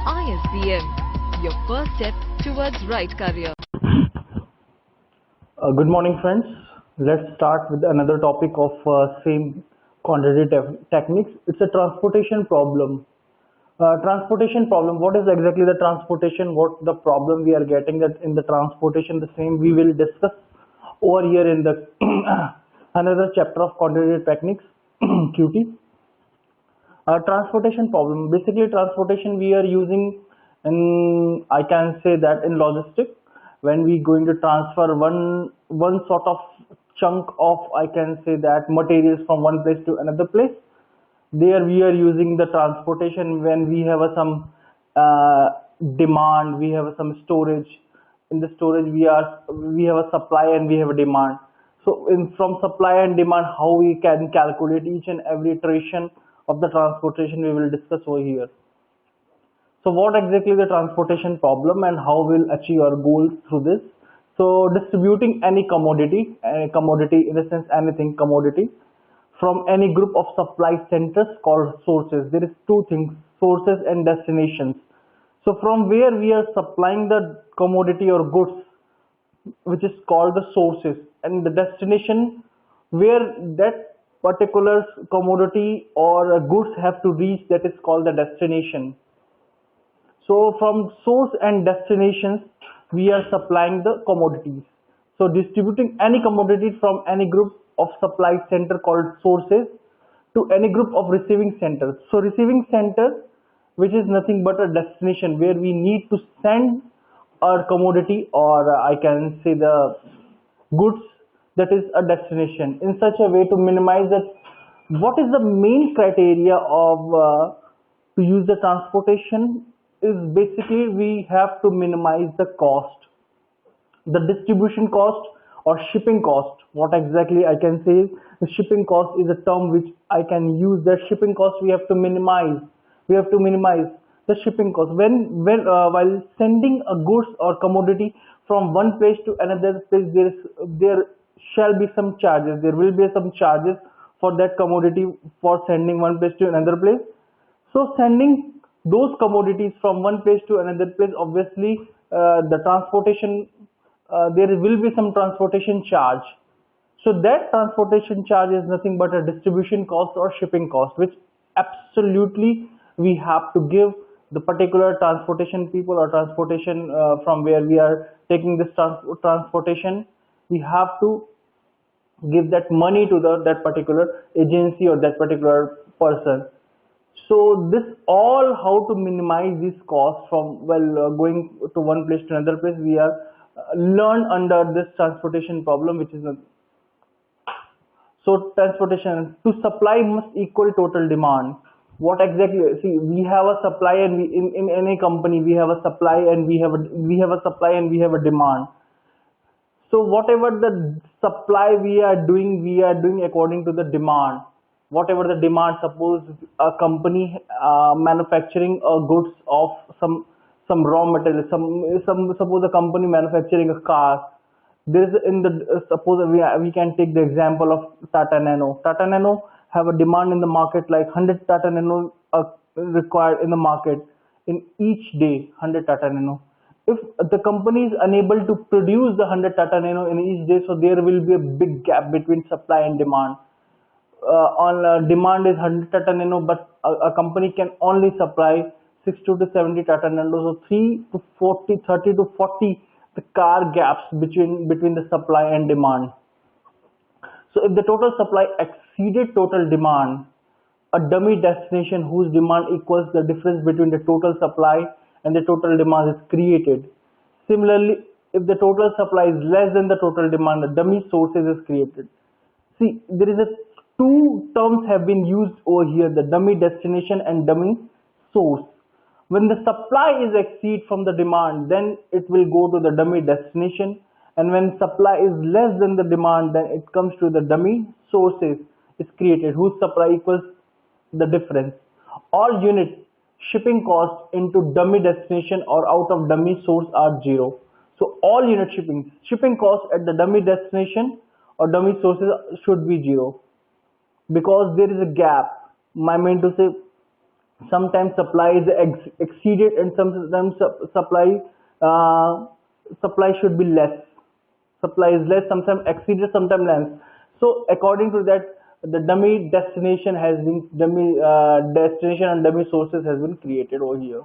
ISBM, your first step towards right career. Good morning, friends. Let's start with another topic of same quantity techniques. It's a transportation problem. Transportation problem. What is exactly the transportation? What the problem we are getting that in the transportation? The same we will discuss over here in the another chapter of quantitative techniques, QT. Transportation problem. Basically, transportation we are using in, I can say that in logistics, when we going to transfer one sort of chunk of, I can say that, materials from one place to another place. There we are using the transportation when we have demand, we have some storage. In the storage we have a supply and we have a demand. So in from supply and demand, how we can calculate each and every iteration of the transportation we will discuss over here. So what exactly the transportation problem and how we'll achieve our goals through this? So distributing any commodity in the sense anything commodity from any group of supply centers called sources. There is two things, sources and destinations. So from where we are supplying the commodity or goods, which is called the sources, and the destination where that particular commodity or goods have to reach, that is called the destination. So from source and destinations, we are supplying the commodities. So distributing any commodity from any group of supply center called sources to any group of receiving centers. So receiving center, which is nothing but a destination where we need to send our commodity, or I can say the goods, that is a destination, in such a way to minimize that. What is the main criteria of to use the transportation is basically we have to minimize the cost, the distribution cost or shipping cost. What exactly I can say is the shipping cost is a term which I can use. That shipping cost we have to minimize. We have to minimize the shipping cost when while sending a goods or commodity from one place to another place. There shall be some charges. There will be some charges for that commodity for sending one place to another place. So sending those commodities from one place to another place, obviously the transportation, there will be some transportation charge. So that transportation charge is nothing but a distribution cost or shipping cost, which absolutely we have to give the particular transportation people or transportation from where we are taking this transportation. We have to give that money to that particular agency or that particular person. So this all how to minimize this cost from going to one place to another place, we are learn under this transportation problem, which is so transportation to supply must equal total demand. What exactly? See, we have a supply and in any company we have a supply and we have a supply and we have a demand. So whatever the supply we are doing according to the demand. Whatever the demand, suppose a company manufacturing goods of some raw material, suppose a company manufacturing a car. There is in the suppose we can take the example of Tata Nano. Tata Nano have a demand in the market like 100 Tata Nano required in the market in each day. 100 Tata Nano. If the company is unable to produce the 100 Tata Nano in each day, so there will be a big gap between supply and demand. On demand is 100 Tata Nano, but a company can only supply 60 to 70 Tata Nano. So 3 to 40, 30 to 40 the car gaps between the supply and demand. So if the total supply exceeded total demand, a dummy destination whose demand equals the difference between the total supply and the total demand is created. Similarly, if the total supply is less than the total demand, the dummy sources is created. See, there is a two terms have been used over here, the dummy destination and dummy source. When the supply is exceed from the demand, then it will go to the dummy destination, and when supply is less than the demand, then it comes to the dummy sources is created, whose supply equals the difference. All unit shipping costs into dummy destination or out of dummy source are zero. So all unit shipping costs at the dummy destination or dummy sources should be zero, because there is a gap. I mean to say Sometimes supply is exceeded, and sometimes uh, supply should be less. Supply is less, sometimes exceeded, sometimes less. So according to that, the dummy destination and dummy sources has been created over here.